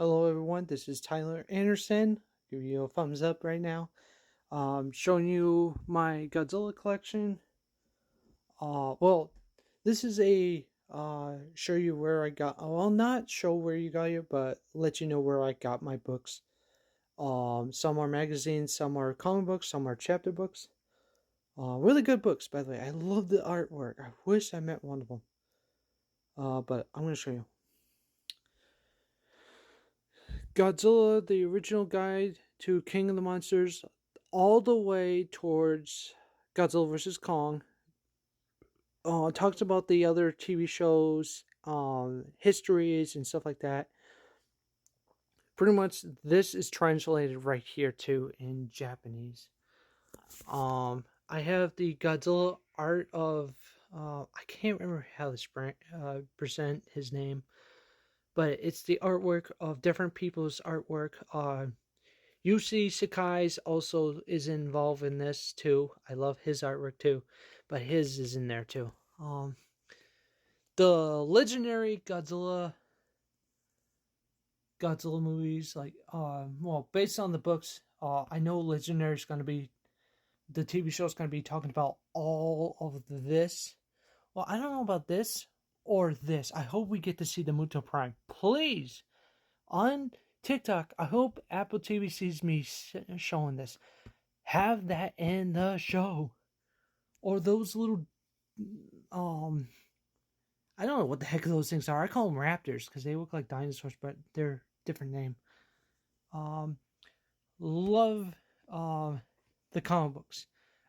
Hello, everyone. This is Tyler Anderson. Give you a thumbs up right now. Showing you my Godzilla collection. Well, this is a show you where I got. Well, not show where you got it, but let you know where I got my books. Some are magazines, some are comic books, some are chapter books. Really good books, by the way. I love the artwork. I wish I met one of them. But I'm gonna show you. Godzilla, the original guide to King of the Monsters, all the way towards Godzilla vs. Kong. It talks about the other TV shows, histories, and stuff like that. Pretty much, this is translated right here too in Japanese. I have the Godzilla art of. I can't remember how to present his name, but it's the artwork of different people's artwork. UC Sakai's also is involved in this too. I love his artwork too, but his is in there too. The legendary Godzilla movies, based on the books, I know Legendary is going to be the TV show is going to be talking about all of this. Well, I don't know about this or this. I hope we get to see the Muto Prime, please, on TikTok. I hope Apple TV sees me showing this. Have that in the show. Or those little, I don't know what the heck those things are. I call them raptors because they look like dinosaurs, but they're different name. Um, love the comic books.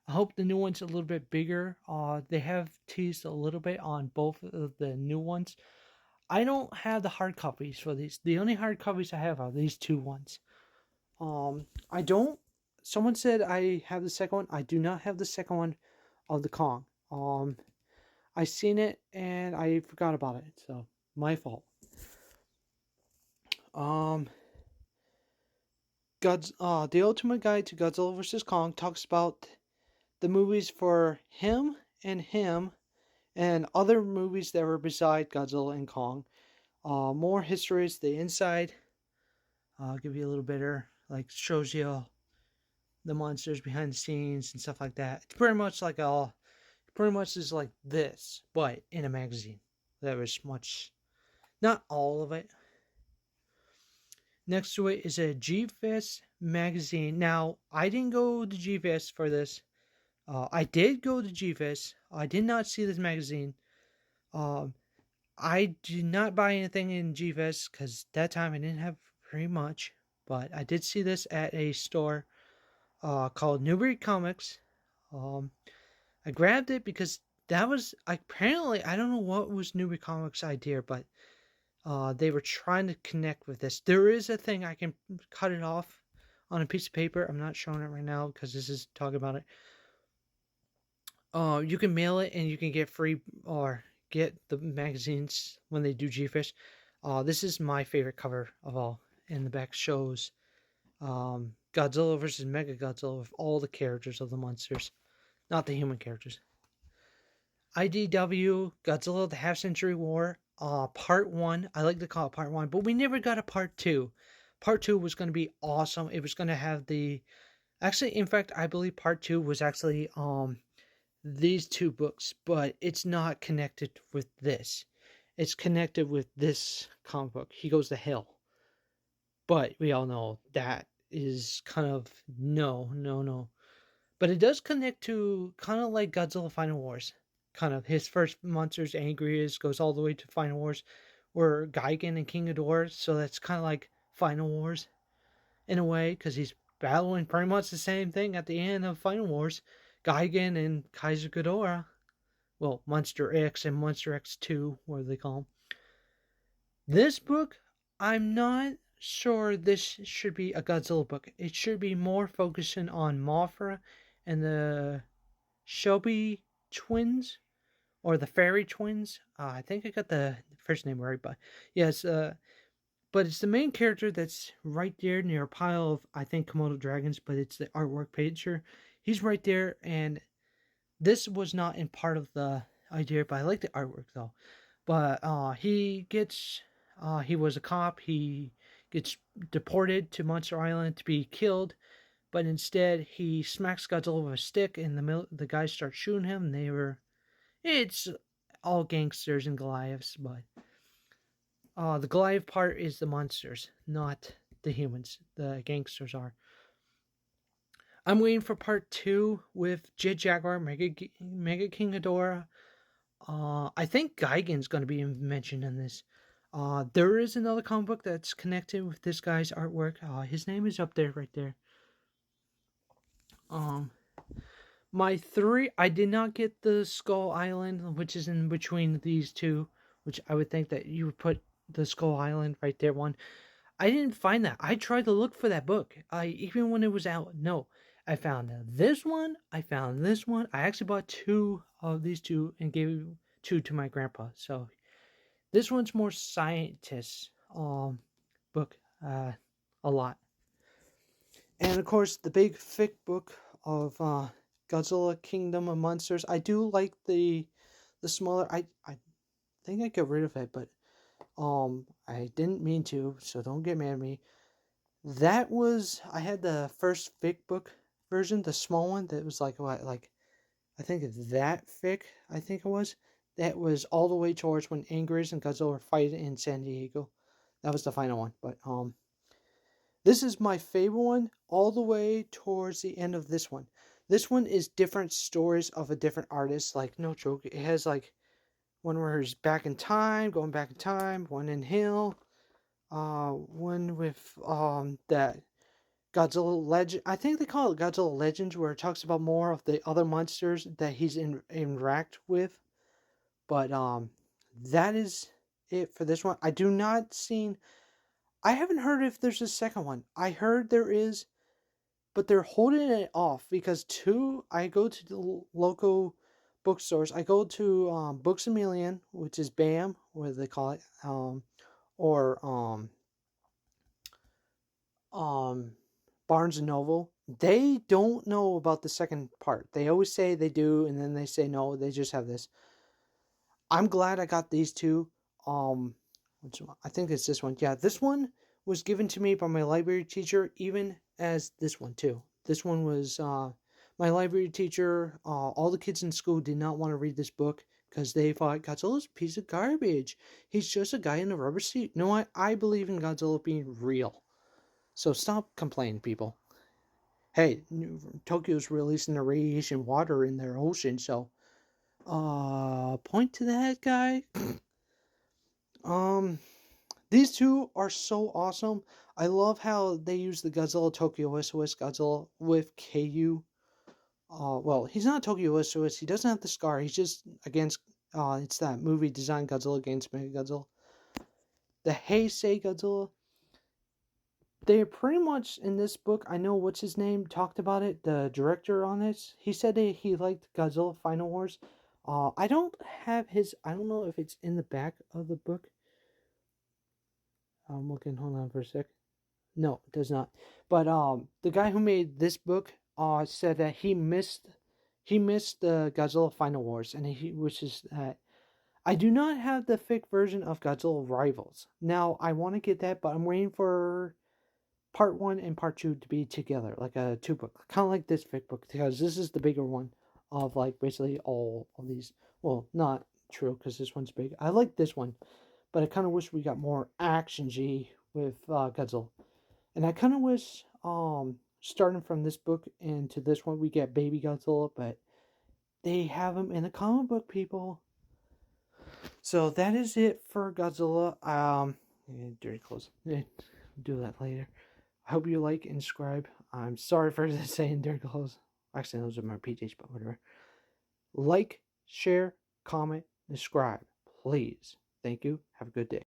I hope the new one's a little bit bigger. They have teased a little bit on both of the new ones. I don't have the hard copies for these. The only hard copies I have are these two ones. I don't. Someone said I have the second one. I do not have the second one of the Kong. I seen it and I forgot about it, so my fault. The Ultimate Guide to Godzilla vs. Kong talks about the movies for him and other movies that were beside Godzilla and Kong. More histories, the inside. I'll give you a little bit like shows you the monsters behind the scenes and stuff like that. It's pretty much is like this, but in a magazine. There was much, not all of it. Next to it is a G-Fest magazine. Now, I didn't go to G-Fest for this. I did go to G-Fest. I did not see this magazine. I did not buy anything in G-Fest because that time I didn't have very much. But I did see this at a store called Newbury Comics. I grabbed it because that was apparently, I don't know what was Newbury Comics' idea, but they were trying to connect with this. There is a thing I can cut it off on a piece of paper. I'm not showing it right now because this is talking about it. You can mail it and you can get free or get the magazines when they do G-Fish. This is my favorite cover of all. In the back shows Godzilla versus Mega Godzilla with all the characters of the monsters, not the human characters. IDW Godzilla: The Half Century War, Part 1. I like to call it Part 1, but we never got a Part 2. Part 2 was going to be awesome. It was going to have the... Actually, in fact, I believe Part 2 was actually these two books, but it's not connected with this. It's connected with this comic book. He Goes to Hell. But we all know that is kind of no. But it does connect to kind of like Godzilla Final Wars. Kind of his first monsters, Angriest, goes all the way to Final Wars, where Gigan and King Ghidorah. So that's kind of like Final Wars in a way, because he's battling pretty much the same thing at the end of Final Wars. Gigan and Kaiser Ghidorah. Well, Monster X and Monster X2, what do they call them? This book, I'm not sure this should be a Godzilla book. It should be more focusing on Mothra and the Shelby twins, or the Fairy twins. I think I got the first name right, but yes, but it's the main character that's right there near a pile of, I think, Komodo dragons, but it's the artwork picture. He's right there, and this was not in part of the idea, but I like the artwork though. But he was a cop. He gets deported to Monster Island to be killed, but instead he smacks Godzilla with a stick, and the guys start shooting him. And it's all gangsters and Goliaths, but the Goliath part is the monsters, not the humans. The gangsters are. I'm waiting for part 2 with Jet Jaguar, Mega King Ghidorah. I think Gigan's going to be mentioned in this. There is another comic book that's connected with this guy's artwork. His name is up there, right there. My 3, I did not get the Skull Island, which is in between these two, which I would think that you would put the Skull Island right there. One, I didn't find that. I tried to look for that book. Even when it was out, no. I found this one. I found this one. I actually bought 2 of these 2 and gave 2 to my grandpa. So this one's more scientist book, a lot. And of course, the big thick book of Godzilla Kingdom of Monsters. I do like the smaller. I think I got rid of it, but I didn't mean to, so don't get mad at me. That was, I had the first thick book version, the small one that was like what, like I think it's that thick. I think it was. That was all the way towards when Anguirus and Godzilla were fighting in San Diego. That was the final one, but this is my favorite one, all the way towards the end of this one. This one is different stories of a different artist, like no joke. It has like one where he's back in time, going back in time, one in Hill, one with that Godzilla Legend. I think they call it Godzilla Legends, where it talks about more of the other monsters that he's interact with. But that is it for this one. I do not seen. I haven't heard if there's a second one. I heard there is, but they're holding it off because I go to the local bookstores. I go to Books A Million, which is BAM, what do they call it, or Barnes and Noble. They don't know about the second part. They always say they do, and then they say no. They just have this. I'm glad I got these 2. I think it's this one. Yeah, this one was given to me by my library teacher, even as this one too. This one was my library teacher. All the kids in school did not want to read this book because they thought Godzilla's a piece of garbage. He's just a guy in a rubber suit. No, I believe in Godzilla being real. So stop complaining, people. Hey, Tokyo's releasing the radiation water in their ocean, so point to that guy. These 2 are so awesome. I love how they use the Godzilla Tokyo SOS Godzilla with KU. Well, he's not Tokyo SOS. He doesn't have the scar. He's just against. It's that movie Design Godzilla against Mega Godzilla. The Heisei Godzilla. They pretty much in this book. I know what's his name talked about it. The director on this. He said that he liked Godzilla Final Wars. I don't have his. I don't know if it's in the back of the book. I'm looking. Hold on for a sec. No, it does not. But the guy who made this book said that he missed the Godzilla Final Wars, and which is that I do not have the thick version of Godzilla Rivals. Now I want to get that, but I'm waiting for part 1 and part 2 to be together, like a 2 book, kind of like this thick book, because this is the bigger one of like basically all of these. Well, not true, because this one's big. I like this one, but I kind of wish we got more action G with Godzilla. And I kind of wish, starting from this book into this one, we get Baby Godzilla, but they have him in the comic book, people. So that is it for Godzilla. Dirty clothes. Do that later. I hope you like and subscribe. I'm sorry for saying dirty clothes. Actually, those are my PJs, but whatever. Like, share, comment, and subscribe, please. Thank you. Have a good day.